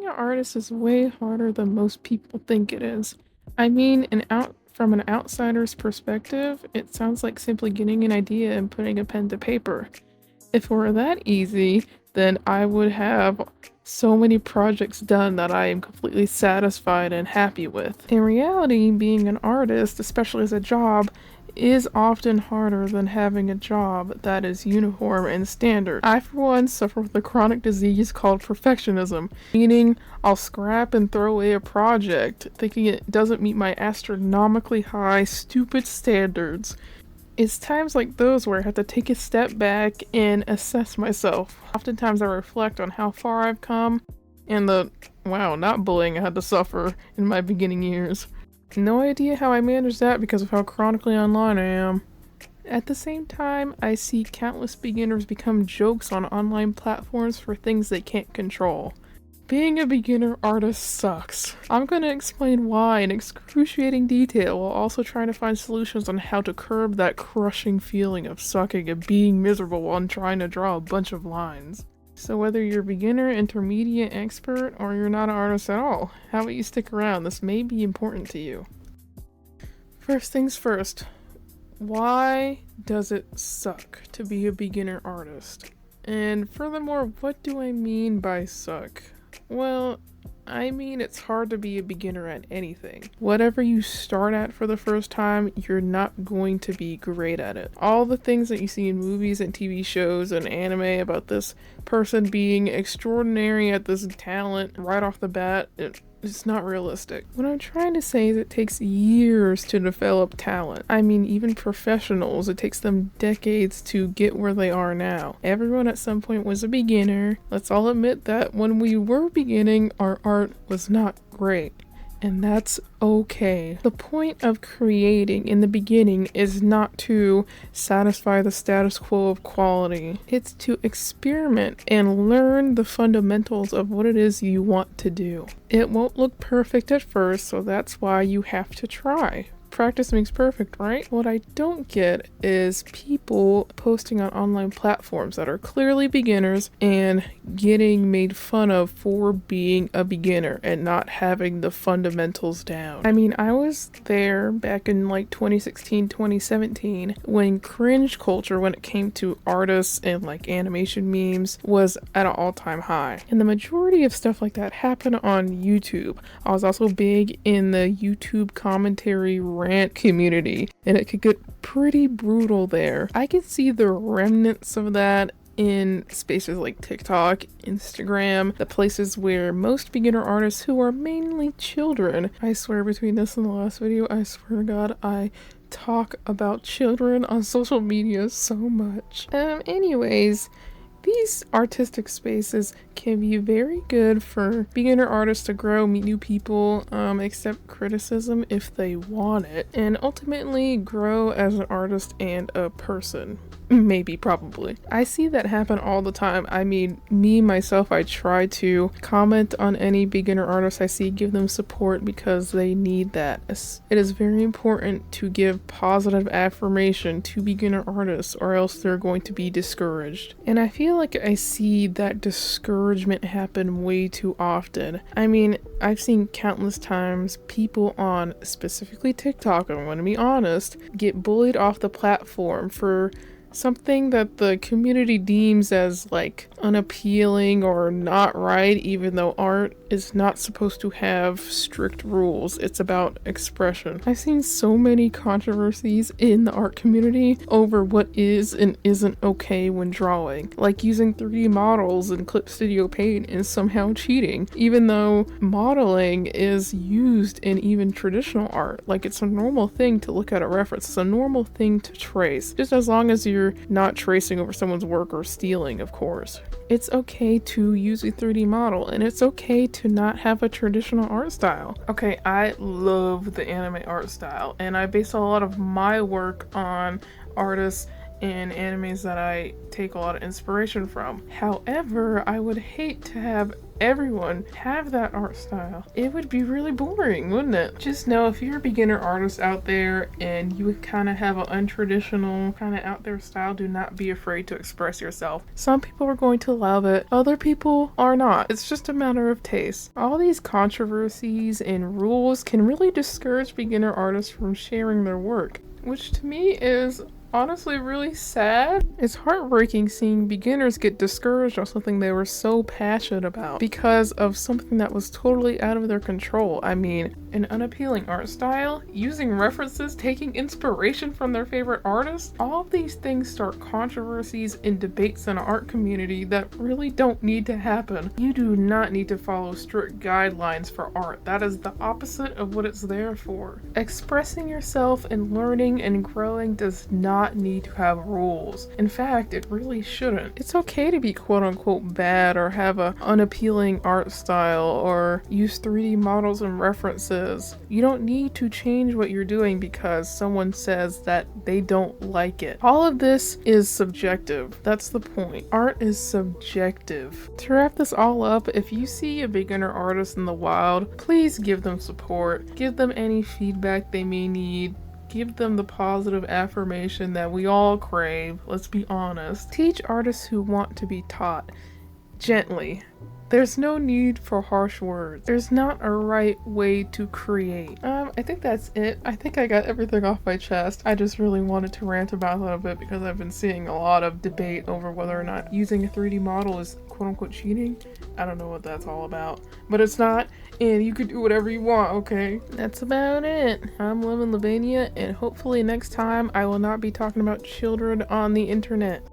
Being an artist is way harder than most people think it is. I mean, from an outsider's perspective, it sounds like simply getting an idea and putting a pen to paper. If it were that easy, then I would have so many projects done that I am completely satisfied and happy with. In reality, being an artist, especially as a job, is often harder than having a job that is uniform and standard. I, for one, suffer with a chronic disease called perfectionism, meaning I'll scrap and throw away a project, thinking it doesn't meet my astronomically high, stupid standards. It's times like those where I have to take a step back and assess myself. Oftentimes I reflect on how far I've come and the, not bullying I had to suffer in my beginning years. No idea how I managed that because of how chronically online I am. At the same time, I see countless beginners become jokes on online platforms for things they can't control. Being a beginner artist sucks. I'm gonna explain why in excruciating detail while also trying to find solutions on how to curb that crushing feeling of sucking and being miserable while trying to draw a bunch of lines. So whether you're beginner, intermediate, expert, or you're not an artist at all, how about you stick around? This may be important to you. First things first, why does it suck to be a beginner artist? And furthermore, what do I mean by suck? Well, I mean it's hard to be a beginner at anything. Whatever you start at for the first time, you're not going to be great at it. All the things that you see in movies and TV shows and anime about this person being extraordinary at this talent right off the bat, it's not realistic. What I'm trying to say is it takes years to develop talent. I mean, even professionals, it takes them decades to get where they are now. Everyone at some point was a beginner. Let's all admit that when we were beginning, our art was not great. And that's okay. The point of creating in the beginning is not to satisfy the status quo of quality. It's to experiment and learn the fundamentals of what it is you want to do. It won't look perfect at first, so that's why you have to try. Practice makes perfect, right? What I don't get is people posting on online platforms that are clearly beginners and getting made fun of for being a beginner and not having the fundamentals down. I mean, I was there back in like 2016, 2017 when cringe culture when it came to artists and like animation memes was at an all-time high. And the majority of stuff like that happened on YouTube. I was also big in the YouTube commentary rant community, and it could get pretty brutal there. I could see the remnants of that in spaces like TikTok, Instagram, the places where most beginner artists who are mainly children, I swear between this and the last video, I swear to God, I talk about children on social media so much. Anyways, these artistic spaces can be very good for beginner artists to grow, meet new people, accept criticism if they want it, and ultimately grow as an artist and a person. Maybe, probably. I see that happen all the time. I mean, me, myself, I try to comment on any beginner artists I see, give them support because they need that. It is very important to give positive affirmation to beginner artists or else they're going to be discouraged. And I feel like I see that discouragement happen way too often. I mean, I've seen countless times people on specifically TikTok, I'm going to be honest, get bullied off the platform for something that the community deems as like unappealing or not right, even though art is not supposed to have strict rules. It's about expression. I've seen so many controversies in the art community over what is and isn't okay when drawing. Like using 3D models in Clip Studio Paint is somehow cheating, even though modeling is used in even traditional art. Like it's a normal thing to look at a reference. It's a normal thing to trace, just as long as you're not tracing over someone's work or stealing, of course. It's okay to use a 3D model, and it's okay to not have a traditional art style. Okay, I love the anime art style, and I base a lot of my work on artists in animes that I take a lot of inspiration from. However, I would hate to have everyone have that art style. It would be really boring, wouldn't it? Just know if you're a beginner artist out there and you kind of have an untraditional, kind of out there style, do not be afraid to express yourself. Some people are going to love it, other people are not. It's just a matter of taste. All these controversies and rules can really discourage beginner artists from sharing their work, which to me is honestly really sad. It's heartbreaking seeing beginners get discouraged on something they were so passionate about because of something that was totally out of their control. I mean, an unappealing art style, using references, taking inspiration from their favorite artists, all of these things start controversies and debates in the art community that really don't need to happen. You do not need to follow strict guidelines for art. That is the opposite of what it's there for. Expressing yourself and learning and growing does not need to have rules. In fact, it really shouldn't. It's okay to be quote unquote bad or have a unappealing art style or use 3D models and references. You don't need to change what you're doing because someone says that they don't like it. All of this is subjective. That's the point. Art is subjective. To wrap this all up, if you see a beginner artist in the wild, please give them support. Give them any feedback they may need. Give them the positive affirmation that we all crave. Let's be honest. Teach artists who want to be taught gently. There's no need for harsh words. There's not a right way to create. I think that's it. I think I got everything off my chest. I just really wanted to rant about it a little bit because I've been seeing a lot of debate over whether or not using a 3D model is quote unquote cheating. I don't know what that's all about, but it's not, and you can do whatever you want, okay? That's about it. I'm Lemon Lavania, and hopefully next time I will not be talking about children on the internet.